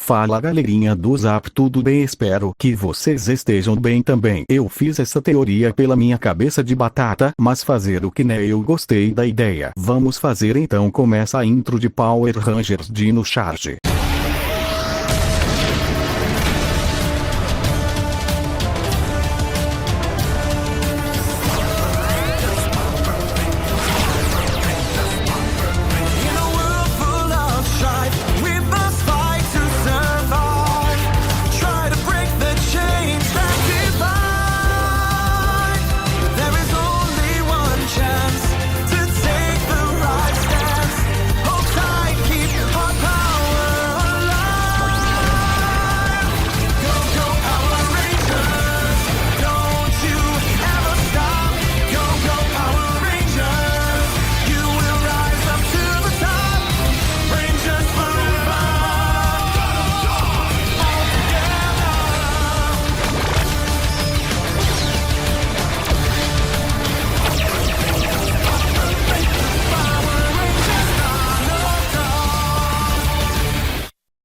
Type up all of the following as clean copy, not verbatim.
Fala galerinha do Zap, tudo bem? Espero que vocês estejam bem também. Eu fiz essa teoria pela minha cabeça de batata, mas fazer o que né, eu gostei da ideia. Vamos fazer então, começa a intro de Power Rangers Dino Charge.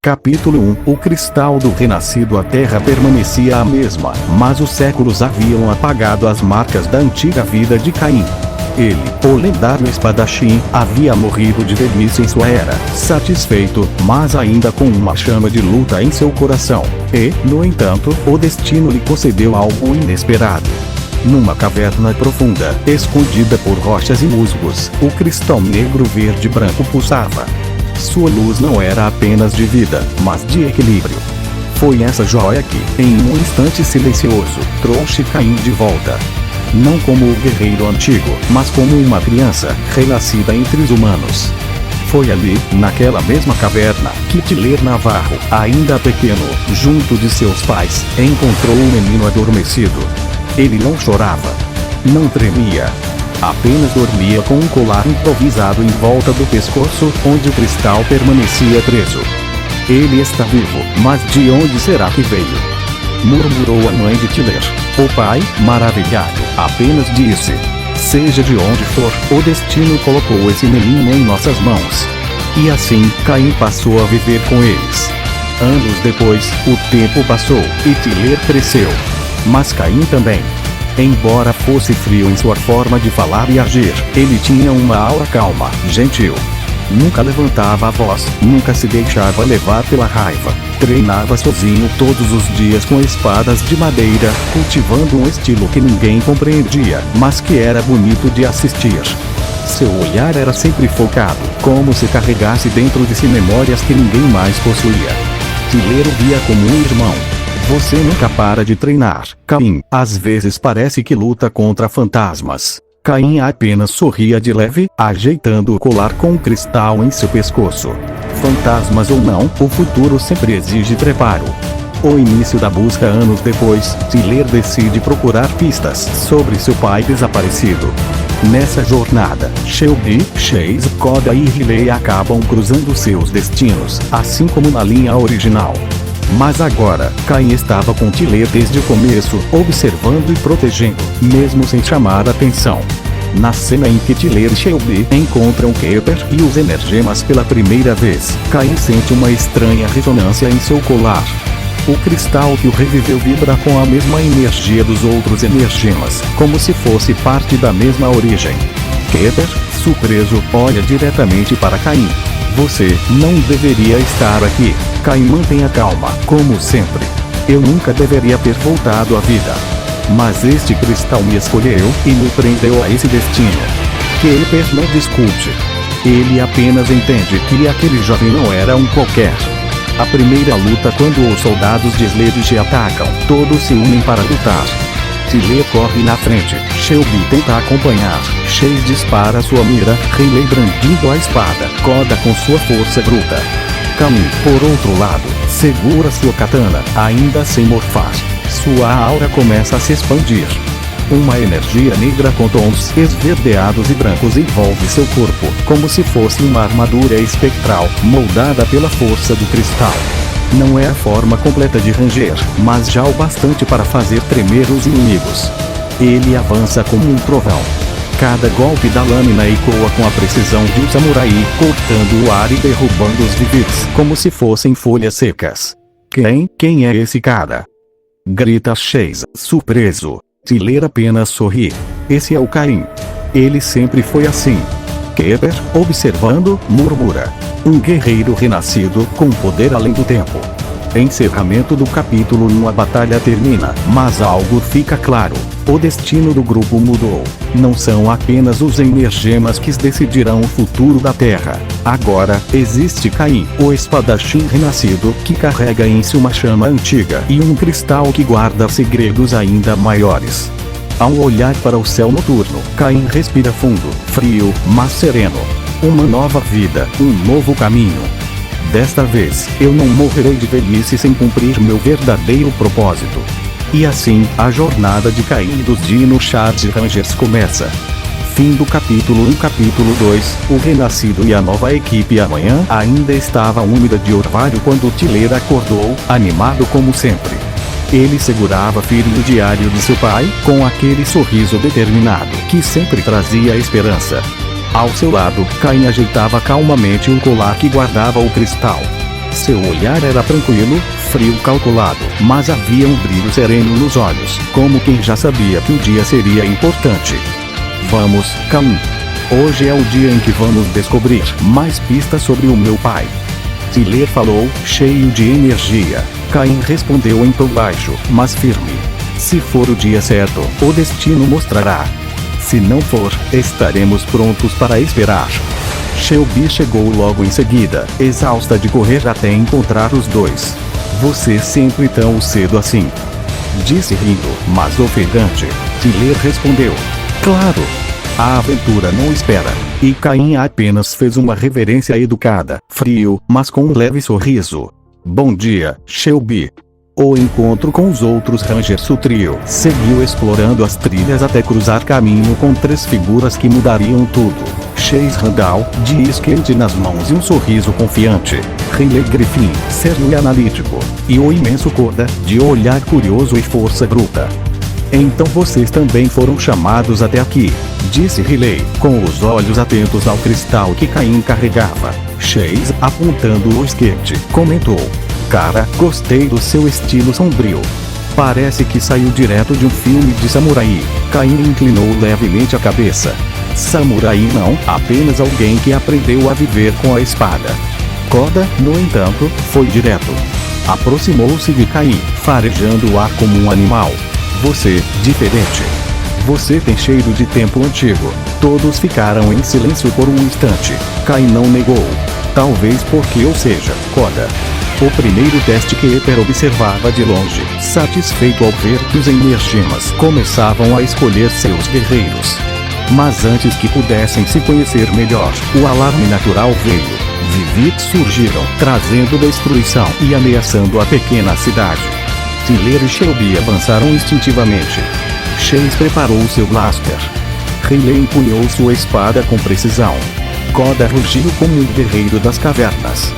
Capítulo 1. O cristal do renascido. A terra permanecia a mesma, mas os séculos haviam apagado as marcas da antiga vida de Caim. Ele, o lendário espadachim, havia morrido de velhice em sua era, satisfeito, mas ainda com uma chama de luta em seu coração. E, no entanto, o destino lhe concedeu algo inesperado. Numa caverna profunda, escondida por rochas e musgos, o cristal negro verde branco pulsava. Sua luz não era apenas de vida, mas de equilíbrio. Foi essa joia que, em um instante silencioso, trouxe Caim de volta. Não como o guerreiro antigo, mas como uma criança, renascida entre os humanos. Foi ali, naquela mesma caverna, que Tyler Navarro, ainda pequeno, junto de seus pais, encontrou o menino adormecido. Ele não chorava. Não tremia. Apenas dormia com um colar improvisado em volta do pescoço, onde o cristal permanecia preso. Ele está vivo, mas de onde será que veio? Murmurou a mãe de Tyler. O pai, maravilhado, apenas disse: seja de onde for, o destino colocou esse menino em nossas mãos. E assim, Caim passou a viver com eles. Anos depois, o tempo passou, e Tyler cresceu. Mas Caim também. Embora fosse frio em sua forma de falar e agir, ele tinha uma aura calma, gentil. Nunca levantava a voz, nunca se deixava levar pela raiva. Treinava sozinho todos os dias com espadas de madeira, cultivando um estilo que ninguém compreendia, mas que era bonito de assistir. Seu olhar era sempre focado, como se carregasse dentro de si memórias que ninguém mais possuía. Tyler o via como um irmão. Você nunca para de treinar, Caim. Às vezes parece que luta contra fantasmas. Caim apenas sorria de leve, ajeitando o colar com um cristal em seu pescoço. Fantasmas ou não, o futuro sempre exige preparo. O início da busca. Anos depois, Tyler decide procurar pistas sobre seu pai desaparecido. Nessa jornada, Shelby, Chase, Koda e Riley acabam cruzando seus destinos, assim como na linha original. Mas agora, Caim estava com Tyler desde o começo, observando e protegendo, mesmo sem chamar atenção. Na cena em que Tyler e Shelby encontram Kepper e os energemas pela primeira vez, Caim sente uma estranha ressonância em seu colar. O cristal que o reviveu vibra com a mesma energia dos outros energemas, como se fosse parte da mesma origem. Kepper, surpreso, olha diretamente para Caim. Você não deveria estar aqui. Caim, mantenha calma, como sempre. Eu nunca deveria ter voltado à vida. Mas este cristal me escolheu e me prendeu a esse destino. Kepper não discute. Ele apenas entende que aquele jovem não era um qualquer. A primeira luta, quando os soldados de Sledge atacam, todos se unem para lutar. Tyler corre na frente, Shelby tenta acompanhar, Chase dispara sua mira, Riley brandindo a espada, Koda com sua força bruta. Caim, por outro lado, segura sua katana, ainda sem morfar. Sua aura começa a se expandir. Uma energia negra com tons esverdeados e brancos envolve seu corpo, como se fosse uma armadura espectral, moldada pela força do cristal. Não é a forma completa de Ranger, mas já o bastante para fazer tremer os inimigos. Ele avança como um trovão. Cada golpe da lâmina ecoa com a precisão de um samurai, cortando o ar e derrubando os vivis como se fossem folhas secas. Quem é esse cara? Grita Chase, surpreso. Tiller apenas sorri. Esse é o Caim. Ele sempre foi assim. Kepper, observando, murmura. Um guerreiro renascido, com poder além do tempo. Encerramento do capítulo 1. A batalha termina, mas algo fica claro. O destino do grupo mudou. Não são apenas os energemas que decidirão o futuro da Terra. Agora, existe Caim, o espadachim renascido, que carrega em si uma chama antiga e um cristal que guarda segredos ainda maiores. Ao olhar para o céu noturno, Caim respira fundo, frio, mas sereno. Uma nova vida, um novo caminho. Desta vez, eu não morrerei de velhice sem cumprir meu verdadeiro propósito. E assim, a jornada de Caim e dos Dino Charge Rangers começa. Fim do capítulo 1. Capítulo 2. O renascido e a nova equipe. Amanhã ainda estava úmida de orvalho quando Tiller acordou, animado como sempre. Ele segurava firme o diário de seu pai, com aquele sorriso determinado que sempre trazia esperança. Ao seu lado, Caim ajeitava calmamente o colar que guardava o cristal. Seu olhar era tranquilo, frio, calculado, mas havia um brilho sereno nos olhos, como quem já sabia que o dia seria importante. Vamos, Caim. Hoje é o dia em que vamos descobrir mais pistas sobre o meu pai. Tiller falou, cheio de energia. Caim respondeu em tom baixo, mas firme. Se for o dia certo, o destino mostrará. Se não for, estaremos prontos para esperar. Shelby chegou logo em seguida, exausta de correr até encontrar os dois. Você sempre tão cedo assim? Disse rindo, mas ofegante. Tiller respondeu. Claro. A aventura não espera. E Caim apenas fez uma reverência educada, frio, mas com um leve sorriso. Bom dia, Shelby. O encontro com os outros Rangers. O trio seguiu explorando as trilhas até cruzar caminho com 3 figuras que mudariam tudo. Chase Randall, de skate nas mãos e um sorriso confiante. Riley Griffin, sério e analítico. E o imenso Koda, de olhar curioso e força bruta. Então vocês também foram chamados até aqui, disse Riley, com os olhos atentos ao cristal que Caim carregava. Chase, apontando o skate, comentou. Cara, gostei do seu estilo sombrio. Parece que saiu direto de um filme de samurai. Caim inclinou levemente a cabeça. Samurai não, apenas alguém que aprendeu a viver com a espada. Koda, no entanto, foi direto. Aproximou-se de Caim, farejando o ar como um animal. Você, diferente. Você tem cheiro de tempo antigo. Todos ficaram em silêncio por um instante. Caim não negou. Talvez porque eu seja, Koda. O primeiro teste que Kepper observava de longe, satisfeito ao ver que os energemas começavam a escolher seus guerreiros. Mas antes que pudessem se conhecer melhor, o alarme natural veio. Vivits surgiram, trazendo destruição e ameaçando a pequena cidade. Tiller e Shelby avançaram instintivamente. Chase preparou seu blaster. Riley empunhou sua espada com precisão. Koda rugiu como um guerreiro das cavernas.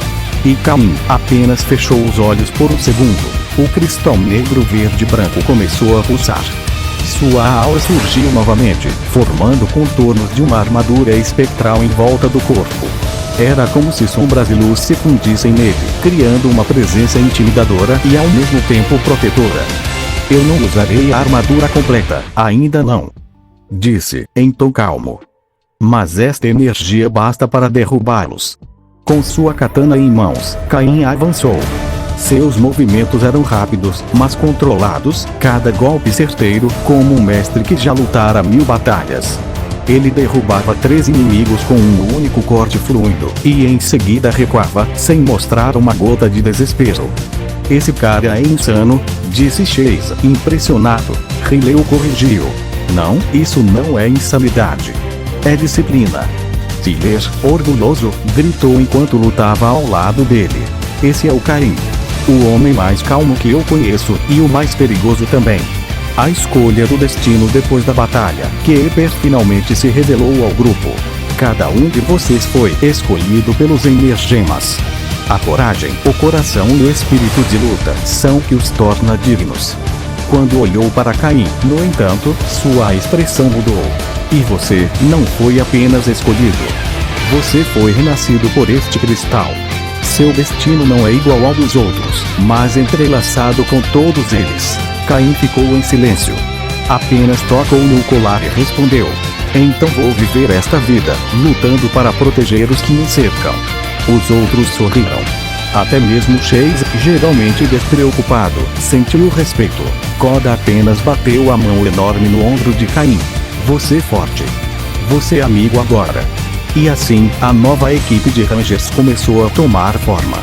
E Caim apenas fechou os olhos por um segundo. O cristal negro verde branco começou a pulsar. Sua aura surgiu novamente, formando contornos de uma armadura espectral em volta do corpo. Era como se sombras e luz se fundissem nele, criando uma presença intimidadora e ao mesmo tempo protetora. Eu não usarei a armadura completa, ainda não. Disse, em tom calmo. Mas esta energia basta para derrubá-los. Com sua katana em mãos, Caim avançou. Seus movimentos eram rápidos, mas controlados, cada golpe certeiro, como um mestre que já lutara 1000 batalhas. Ele derrubava 3 inimigos com um único corte fluido, e em seguida recuava, sem mostrar uma gota de desespero. Esse cara é insano, disse Chase, impressionado. Riley o corrigiu. Não, isso não é insanidade. É disciplina. Tiller, orgulhoso, gritou enquanto lutava ao lado dele. Esse é o Caim. O homem mais calmo que eu conheço, e o mais perigoso também. A escolha do destino depois da batalha. Kepper finalmente se revelou ao grupo. Cada um de vocês foi escolhido pelos energemas. A coragem, o coração e o espírito de luta são o que os torna dignos. Quando olhou para Caim, no entanto, sua expressão mudou. E você não foi apenas escolhido. Você foi renascido por este cristal. Seu destino não é igual ao dos outros, mas entrelaçado com todos eles. Caim ficou em silêncio. Apenas tocou no colar e respondeu: então vou viver esta vida, lutando para proteger os que me cercam. Os outros sorriram. Até mesmo Chase, geralmente despreocupado, sentiu respeito. Koda apenas bateu a mão enorme no ombro de Caim. Você forte. Você é amigo agora. E assim, a nova equipe de Rangers começou a tomar forma.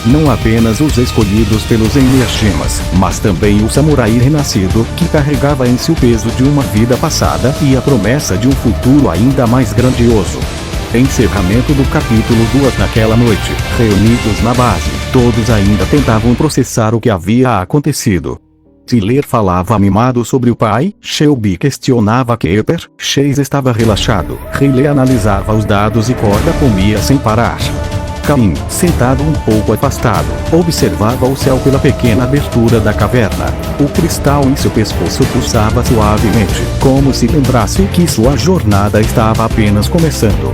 Não apenas os escolhidos pelos Energimas, mas também o samurai renascido, que carregava em si o peso de uma vida passada e a promessa de um futuro ainda mais grandioso. Encerramento do capítulo 2. Naquela noite, reunidos na base, todos ainda tentavam processar o que havia acontecido. Tyler falava mimado sobre o pai, Shelby questionava Kepper, Chase estava relaxado, Riley analisava os dados e Koda comia sem parar. Caim, sentado um pouco afastado, observava o céu pela pequena abertura da caverna. O cristal em seu pescoço pulsava suavemente, como se lembrasse que sua jornada estava apenas começando.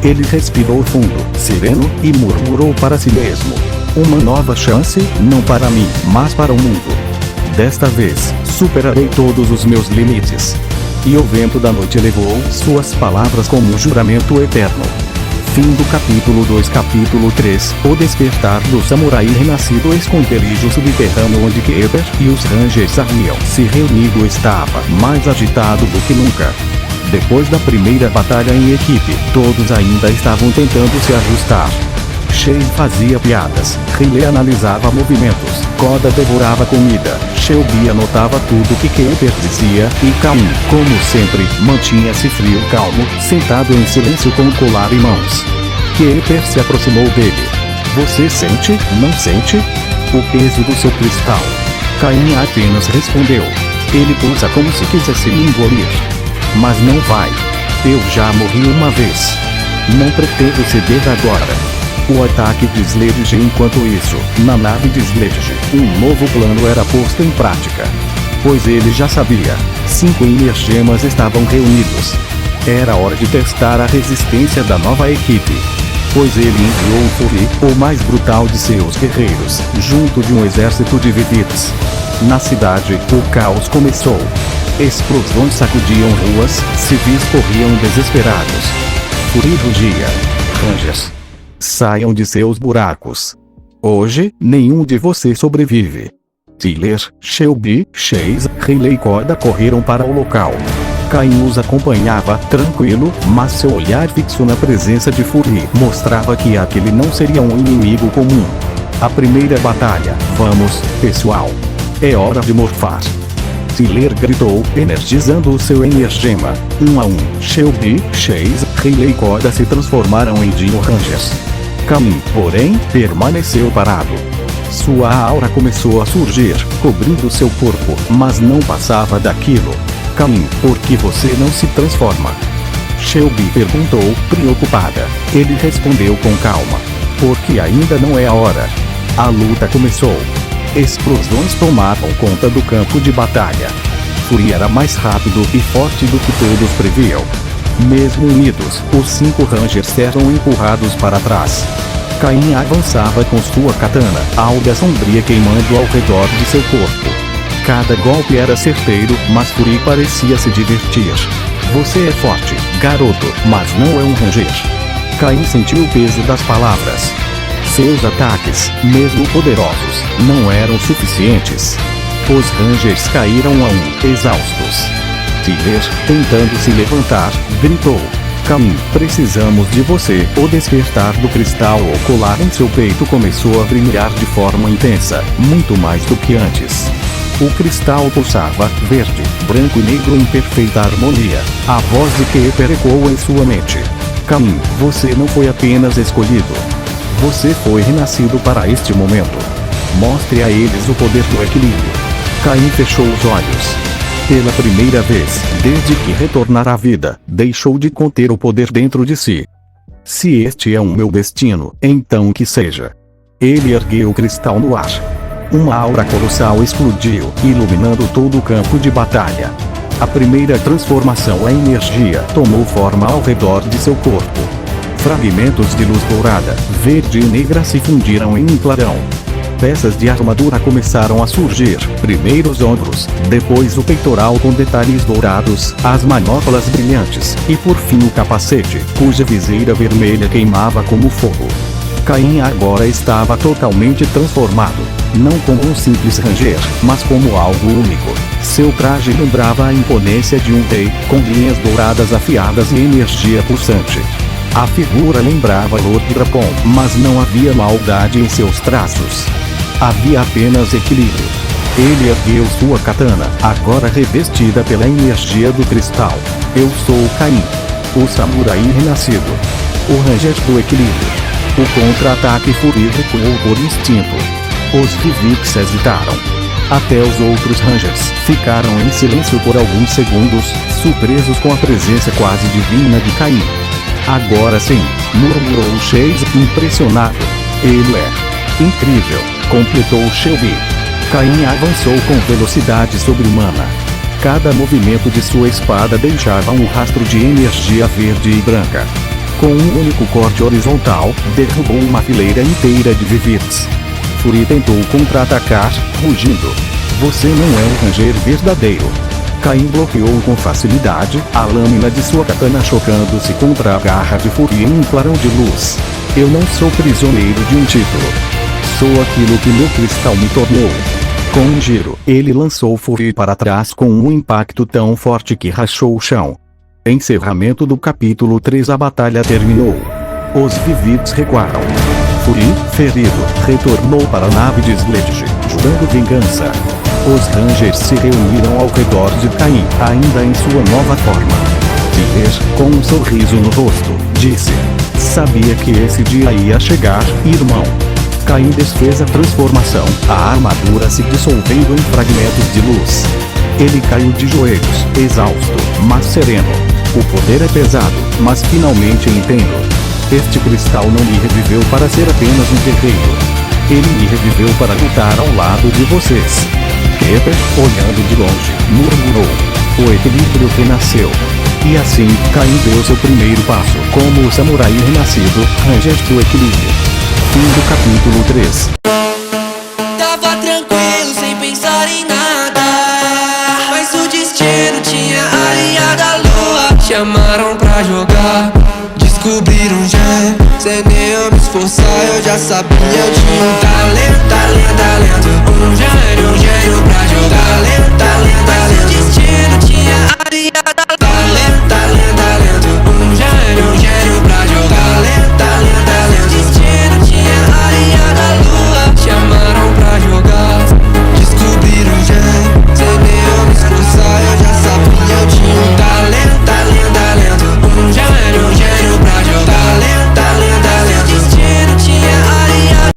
Ele respirou fundo, sereno, e murmurou para si mesmo: uma nova chance, não para mim, mas para o mundo. Desta vez, superarei todos os meus limites. E o vento da noite levou suas palavras como um juramento eterno. Fim do capítulo 2. Capítulo 3. O despertar do samurai renascido. O esconderijo subterrâneo onde Kepper e os Rangers haviam se reunido estava mais agitado do que nunca. Depois da primeira batalha em equipe, todos ainda estavam tentando se ajustar. Chase fazia piadas, Riley analisava movimentos, Koda devorava comida, Shelby anotava tudo que Kepper dizia, e Caim, como sempre, mantinha-se frio e calmo, sentado em silêncio com o colar em mãos. Kepper se aproximou dele. Você sente, não sente? O peso do seu cristal. Caim apenas respondeu. Ele pulsa como se quisesse me engolir. Mas não vai. Eu já morri uma vez. Não pretendo ceder agora. O ataque de Sledge. Enquanto isso, na nave de Sledge, um novo plano era posto em prática. Pois ele já sabia. 5 Energimas estavam reunidos. Era hora de testar a resistência da nova equipe. Pois ele enviou o Fury, o mais brutal de seus guerreiros, junto de um exército de Vivites. Na cidade, o caos começou. Explosões sacudiam ruas, civis corriam desesperados. Fury rugia. Rangers, saiam de seus buracos. Hoje, nenhum de vocês sobrevive. Tyler, Shelby, Chase, Riley e Koda correram para o local. Caim os acompanhava, tranquilo, mas seu olhar fixo na presença de Fury mostrava que aquele não seria um inimigo comum. A primeira batalha. Vamos, pessoal. É hora de morfar. Tyler gritou, energizando o seu Energima. 1 a 1, Shelby, Chase, Riley e Koda se transformaram em Dino Rangers. Caim, porém, permaneceu parado. Sua aura começou a surgir, cobrindo seu corpo, mas não passava daquilo. Caim, por que você não se transforma? Shelby perguntou, preocupada. Ele respondeu com calma. Porque ainda não é a hora. A luta começou. Explosões tomavam conta do campo de batalha. Fury era mais rápido e forte do que todos previam. Mesmo unidos, os 5 Rangers eram empurrados para trás. Caim avançava com sua katana, alga sombria queimando ao redor de seu corpo. Cada golpe era certeiro, mas Fury parecia se divertir. Você é forte, garoto, mas não é um Ranger. Caim sentiu o peso das palavras. Seus ataques, mesmo poderosos, não eram suficientes. Os Rangers caíram a um, exaustos. Tyler, tentando se levantar, gritou. Caim, precisamos de você. O despertar do cristal ocular em seu peito começou a brilhar de forma intensa, muito mais do que antes. O cristal pulsava, verde, branco e negro em perfeita harmonia. A voz de Kepper ecoou em sua mente. Caim, você não foi apenas escolhido. Você foi renascido para este momento. Mostre a eles o poder do equilíbrio. Caim fechou os olhos. Pela primeira vez, desde que retornara à vida, deixou de conter o poder dentro de si. Se este é o meu destino, então que seja. Ele ergueu o cristal no ar. Uma aura colossal explodiu, iluminando todo o campo de batalha. A primeira transformação, a energia, tomou forma ao redor de seu corpo. Fragmentos de luz dourada, verde e negra se fundiram em um clarão. Peças de armadura começaram a surgir, primeiro os ombros, depois o peitoral com detalhes dourados, as manoplas brilhantes, e por fim o capacete, cuja viseira vermelha queimava como fogo. Caim agora estava totalmente transformado, não como um simples ranger, mas como algo único. Seu traje lembrava a imponência de um rei, com linhas douradas afiadas e energia pulsante. A figura lembrava Lord Dracon, mas não havia maldade em seus traços. Havia apenas equilíbrio. Ele ergueu sua katana, agora revestida pela energia do cristal. Eu sou Caim, o samurai renascido. O ranger do equilíbrio. O contra-ataque furioso recuou por instinto. Os Vivix hesitaram. Até os outros rangers ficaram em silêncio por alguns segundos, surpresos com a presença quase divina de Caim. Agora sim, murmurou Chase, impressionado. Ele é incrível, completou Shelby. Caim avançou com velocidade sobre-humana. Cada movimento de sua espada deixava um rastro de energia verde e branca. Com um único corte horizontal, derrubou uma fileira inteira de Vivix. Fury tentou contra-atacar, rugindo. Você não é um ranger verdadeiro. Caim bloqueou com facilidade, a lâmina de sua katana chocando-se contra a garra de Fury em um clarão de luz. Eu não sou prisioneiro de um título. Sou aquilo que meu cristal me tornou. Com um giro, ele lançou Fury para trás com um impacto tão forte que rachou o chão. Encerramento do capítulo 3. A batalha terminou. Os Vivix recuaram. Fury, ferido, retornou para a nave de Sledge, jurando vingança. Os Rangers se reuniram ao redor de Caim, ainda em sua nova forma. Tyr, com um sorriso no rosto, disse: sabia que esse dia ia chegar, irmão. Caim desfez a transformação, a armadura se dissolvendo em fragmentos de luz. Ele caiu de joelhos, exausto, mas sereno. O poder é pesado, mas finalmente entendo. Este cristal não me reviveu para ser apenas um guerreiro. Ele me reviveu para lutar ao lado de vocês. Pepper, olhando de longe, murmurou. O equilíbrio renasceu. E assim, Caim deu seu primeiro passo como o samurai renascido, Ranger do equilíbrio. Fim do capítulo 3. Tava tranquilo, sem pensar em nada, mas o destino tinha alinhado a lua. Chamaram pra jogar, descobriram já. Sem nem eu me esforçar, eu já sabia. Eu tinha um talento, talento, talento.